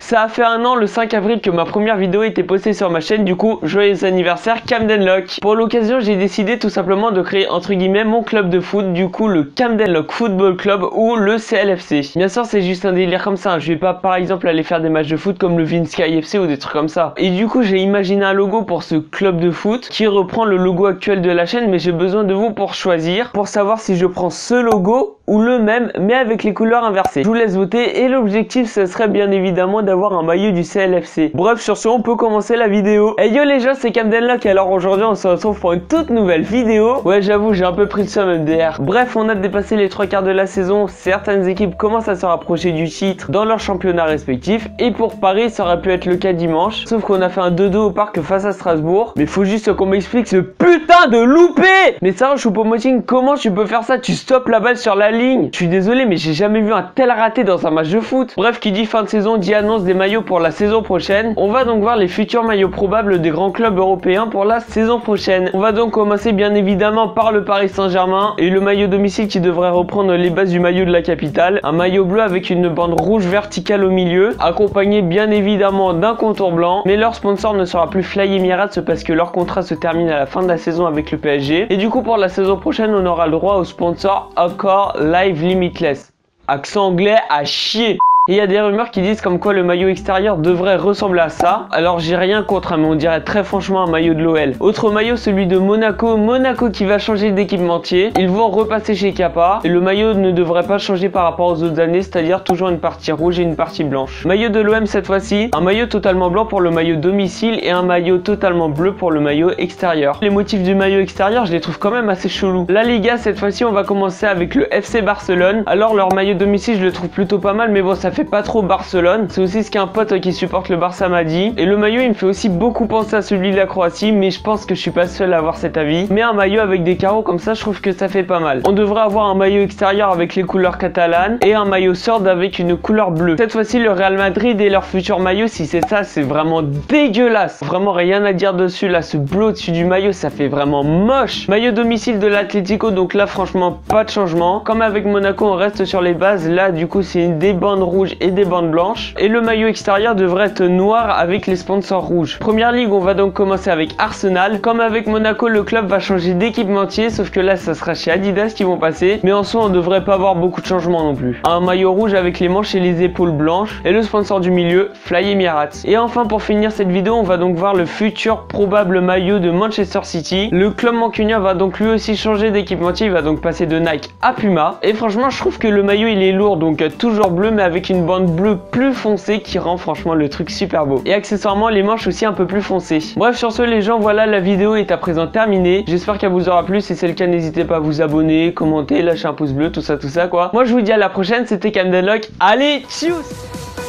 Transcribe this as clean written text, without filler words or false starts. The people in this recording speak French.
Ça a fait un an le 5 avril que ma première vidéo était postée sur ma chaîne, du coup joyeux anniversaire Camden Lock. Pour l'occasion j'ai décidé tout simplement de créer entre guillemets mon club de foot, du coup le Camden Lock Football Club ou le CLFC. Bien sûr c'est juste un délire comme ça, je vais pas par exemple aller faire des matchs de foot comme le Vinsky FC ou des trucs comme ça. Et du coup j'ai imaginé un logo pour ce club de foot qui reprend le logo actuel de la chaîne, mais j'ai besoin de vous pour choisir, pour savoir si je prends ce logo ou le même mais avec les couleurs inversées. Je vous laisse voter et l'objectif ce serait bien évidemment d'avoir un maillot du CLFC. Bref, sur ce on peut commencer la vidéo. Et yo les gens, c'est Camden Lock, alors aujourd'hui on se retrouve pour une toute nouvelle vidéo. Ouais j'avoue j'ai un peu pris de ça MDR. Bref, on a dépassé les 3 quarts de la saison, certaines équipes commencent à se rapprocher du titre dans leur championnat respectif et pour Paris ça aurait pu être le cas dimanche, sauf qu'on a fait un 2-2 au parc face à Strasbourg. Mais faut juste qu'on m'explique ce putain de loupé. Mais ça, Choupo-Moting, comment tu peux faire ça? Tu stoppes la balle sur la ligne. Je suis désolé mais j'ai jamais vu un tel raté dans un match de foot. Bref, qui dit fin de saison dit annonce des maillots pour la saison prochaine. On va donc voir les futurs maillots probables des grands clubs européens pour la saison prochaine. On va donc commencer bien évidemment par le Paris Saint-Germain et le maillot domicile qui devrait reprendre les bases du maillot de la capitale. Un maillot bleu avec une bande rouge verticale au milieu, accompagné bien évidemment d'un contour blanc. Mais leur sponsor ne sera plus Fly Emirates parce que leur contrat se termine à la fin de la saison avec le PSG. Et du coup pour la saison prochaine on aura le droit au sponsor Accor Live Limitless. Accent anglais à chier. Et il y a des rumeurs qui disent comme quoi le maillot extérieur devrait ressembler à ça. Alors j'ai rien contre, mais on dirait très franchement un maillot de l'OL. Autre maillot, celui de Monaco. Monaco qui va changer d'équipementier. Ils vont repasser chez Kappa. Et le maillot ne devrait pas changer par rapport aux autres années, c'est-à-dire toujours une partie rouge et une partie blanche. Maillot de l'OM cette fois-ci. Un maillot totalement blanc pour le maillot domicile et un maillot totalement bleu pour le maillot extérieur. Les motifs du maillot extérieur, je les trouve quand même assez chelous. La Liga cette fois-ci, on va commencer avec le FC Barcelone. Alors leur maillot domicile, je le trouve plutôt pas mal, mais bon ça fait pas trop Barcelone. C'est aussi ce qu'un pote qui supporte le Barça m'a dit. Et le maillot il me fait aussi beaucoup penser à celui de la Croatie, mais je pense que je suis pas seul à avoir cet avis. Mais un maillot avec des carreaux comme ça, je trouve que ça fait pas mal. On devrait avoir un maillot extérieur avec les couleurs catalanes et un maillot sword avec une couleur bleue. Cette fois-ci le Real Madrid et leur futur maillot, si c'est ça, c'est vraiment dégueulasse. Vraiment rien à dire dessus là, ce bleu au-dessus du maillot, ça fait vraiment moche. Maillot domicile de l'Atlético, donc là franchement pas de changement. Comme avec Monaco on reste sur les bases, là du coup c'est des bandes rouges et des bandes blanches et le maillot extérieur devrait être noir avec les sponsors rouges. Première ligue, on va donc commencer avec Arsenal. Comme avec Monaco, le club va changer d'équipementier, sauf que là ça sera chez Adidas qui vont passer, mais en soi on devrait pas avoir beaucoup de changements non plus. Un maillot rouge avec les manches et les épaules blanches et le sponsor du milieu Fly Emirates. Et enfin pour finir cette vidéo, on va donc voir le futur probable maillot de Manchester City. Le club mancunien va donc lui aussi changer d'équipementier, il va donc passer de Nike à Puma et franchement je trouve que le maillot il est lourd, donc toujours bleu mais avec une bande bleu plus foncé qui rend franchement le truc super beau. Et accessoirement les manches aussi un peu plus foncées. Bref sur ce les gens, voilà, la vidéo est à présent terminée. J'espère qu'elle vous aura plu. Si c'est le cas, n'hésitez pas à vous abonner, commenter, lâcher un pouce bleu, tout ça quoi. Moi je vous dis à la prochaine, c'était Camden Lock. Allez, tchuss!